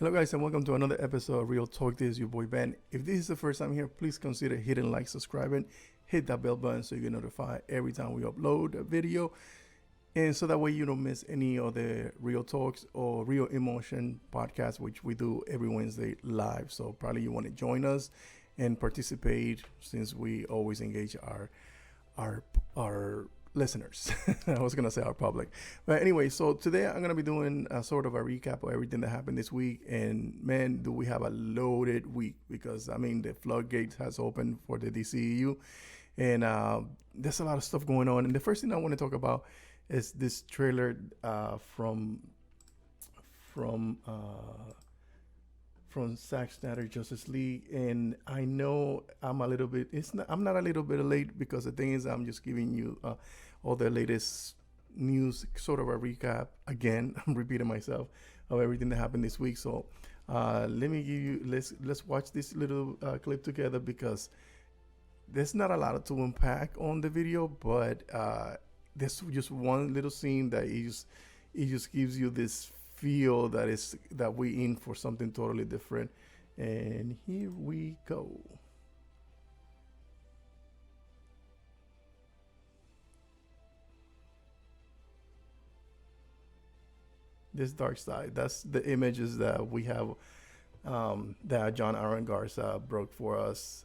Hello, guys, and welcome to another episode of Real Talk. This is your boy Ben. If this is the first time here, please consider hitting like, subscribing, hit that bell button so you get notified every time we upload a video, and so that way you don't miss any of the Real Talks or Real Emotion podcast, which we do every Wednesday live. So probably you want to join us and participate, since we always engage our listeners. I was gonna say our public, but anyway. So today I'm gonna be doing a sort of a recap of everything that happened this week, and man, do we have a loaded week, because I mean the floodgates has opened for the DCEU, and there's a lot of stuff going on. And the first thing I want to talk about is this trailer from Zack Snyder Justice League. And I know I'm not a little bit late, because the thing is I'm just giving you all the latest news, sort of a recap. Again, I'm repeating myself, of everything that happened this week. So let's watch this little clip together, because there's not a lot to unpack on the video, but there's just one little scene that it just gives you this feel that we in for something totally different. And here we go. This dark side, that's the images that we have, that John Aaron Garza broke for us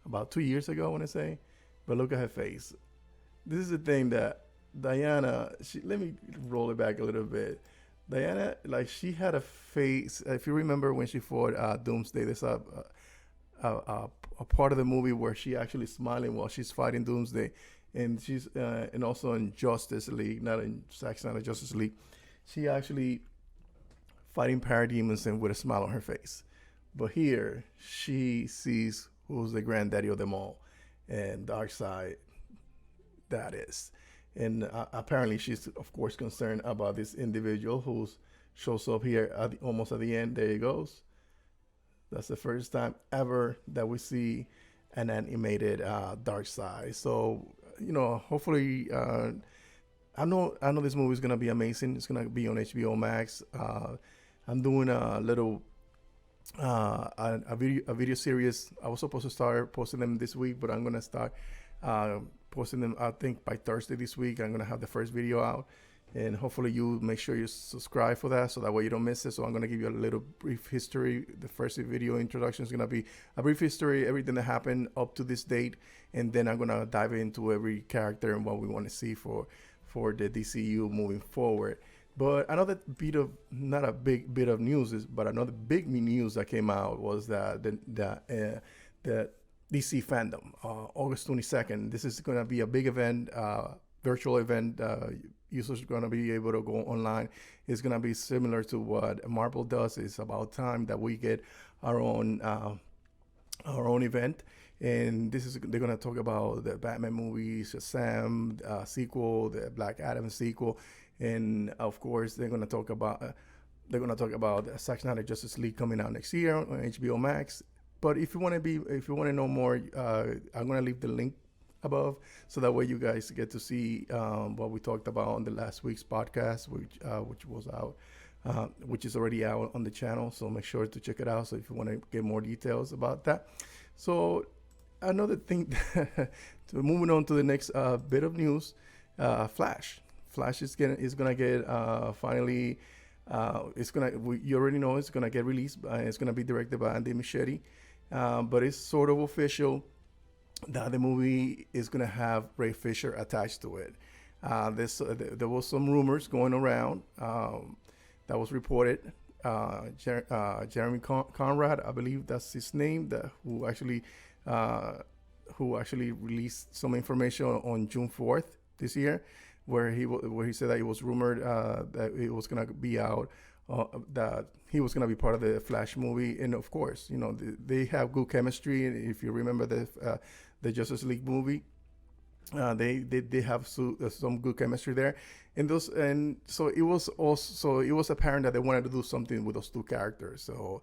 about 2 years ago, I want to say. But look at her face. This is the thing that Diana, let me roll it back a little bit. Diana, like, she had a face. If you remember when she fought Doomsday, there's a part of the movie where she actually smiling while she's fighting Doomsday, and she's and also in Justice League, not in Zack Snyder Justice League, she actually fighting parademons and with a smile on her face. But here she sees who's the granddaddy of them all, and Darkseid, that is. And apparently she's, of course, concerned about this individual who shows up here almost at the end. There he goes. That's the first time ever that we see an animated Darkseid. So, hopefully, I know this movie is gonna be amazing. It's gonna be on HBO Max. I'm doing a little a video series. I was supposed to start posting them this week, but I'm gonna start posting them, I think, by Thursday this week. I'm gonna have the first video out, and hopefully you make sure you subscribe for that, so that way you don't miss it. So I'm gonna give you a little brief history. The first video introduction is gonna be a brief history, everything that happened up to this date, and then I'm gonna dive into every character and what we want to see for the DCU moving forward. But another bit of, not a big bit of news, but another big news that came out was that the DC Fandom, August 22nd. This is going to be a big event, virtual event. Users are going to be able to go online. It's going to be similar to what Marvel does. It's about time that we get our own event. And they're going to talk about the Batman movies, Shazam sequel, the Black Adam sequel, and of course they're going to talk about Zack Snyder Justice League coming out next year on HBO Max. But if you want to know more, I'm going to leave the link above, so that way you guys get to see what we talked about on the last week's podcast, which was out, which is already out on the channel. So make sure to check it out. So if you want to get more details about that. So another thing, moving on to the next bit of news, Flash is gonna get finally. You already know it's gonna get released. It's gonna be directed by Andy Muschietti. But it's sort of official that the movie is going to have Ray Fisher attached to it. There was some rumors going around that was reported. Jeremy Conrad, I believe that's his name, who actually released some information on June 4th this year, where he said that it was rumored that it was going to be out. That he was going to be part of the Flash movie. And of course, they have good chemistry. And if you remember the Justice League movie, they have some good chemistry there. And so it was apparent that they wanted to do something with those two characters. So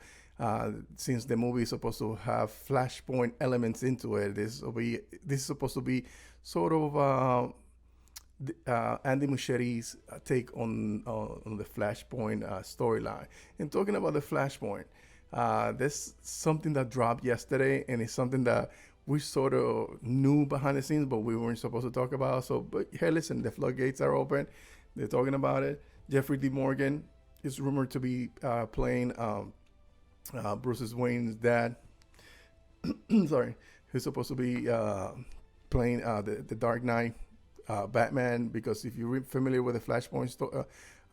since the movie is supposed to have Flashpoint elements into it, this is supposed to be sort of Andy Muschietti's take on the Flashpoint storyline. And talking about the Flashpoint, there's something that dropped yesterday, and it's something that we sort of knew behind the scenes, but we weren't supposed to talk about. So, but hey, listen, the floodgates are open. They're talking about it. Jeffrey D. Morgan is rumored to be playing Bruce Wayne's dad. Sorry, who's supposed to be playing the Dark Knight Batman, because if you're familiar with the Flashpoint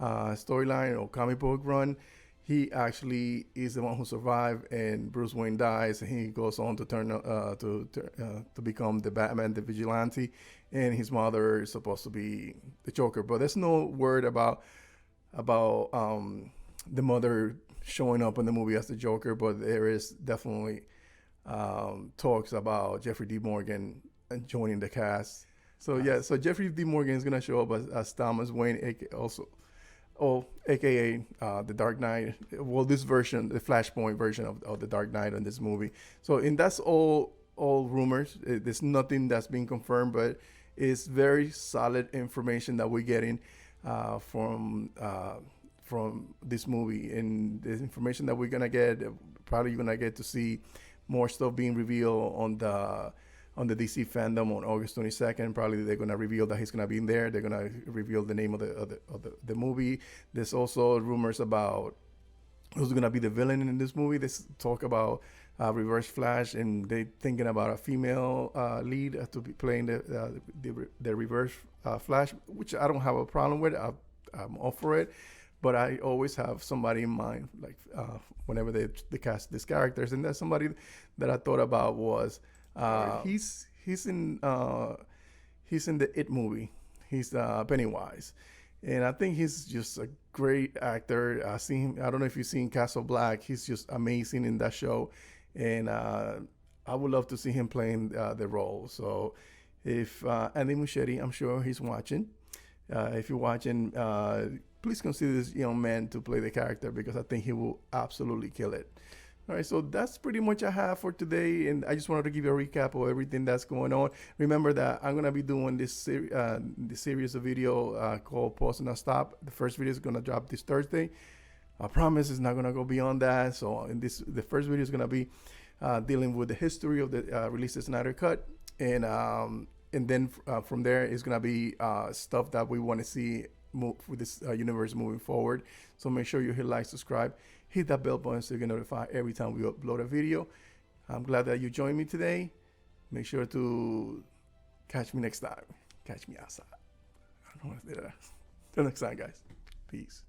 storyline or comic book run, he actually is the one who survived, and Bruce Wayne dies, and he goes on to turn to become the Batman, the vigilante, and his mother is supposed to be the Joker. But there's no word about the mother showing up in the movie as the Joker, but there is definitely talks about Jeffrey D. Morgan joining the cast. So yeah, so Jeffrey D. Morgan is gonna show up as Thomas Wayne, aka the Dark Knight. Well, this version, the Flashpoint version of the Dark Knight in this movie. So, and that's all rumors. There's nothing that's been confirmed, but it's very solid information that we're getting from this movie, and the information that we're gonna get. Probably you're gonna get to see more stuff being revealed on the DC Fandom on August 22nd. Probably they're gonna reveal that he's gonna be in there. They're gonna reveal the name of the movie. There's also rumors about who's gonna be the villain in this movie. There's talk about Reverse Flash, and they thinking about a female lead to be playing the Reverse Flash, which I don't have a problem with. I'm all for it. But I always have somebody in mind, like whenever they cast these characters, and there's somebody that I thought about was he's in the It movie. He's Pennywise, and I think he's just a great actor. I see him. I don't know if you've seen Castle Black. He's just amazing in that show, and I would love to see him playing the role. So if Andy Muschietti, I'm sure he's watching. If you're watching, please consider this young man to play the character, because I think he will absolutely kill it. All right, so that's pretty much I have for today, and I just wanted to give you a recap of everything that's going on. Remember that I'm gonna be doing this series of video called Pause and Not Stop. The first video is gonna drop this Thursday. I promise it's not gonna go beyond that. So the first video is gonna be dealing with the history of the release of Snyder Cut, and then from there is gonna be stuff that we want to see move with this universe moving forward. So make sure you hit like, subscribe, hit that bell button so you get notified every time we upload a video. I'm glad that you joined me today. Make sure to catch me next time. Catch me outside. I don't know what to say that. Till next time, guys. Peace.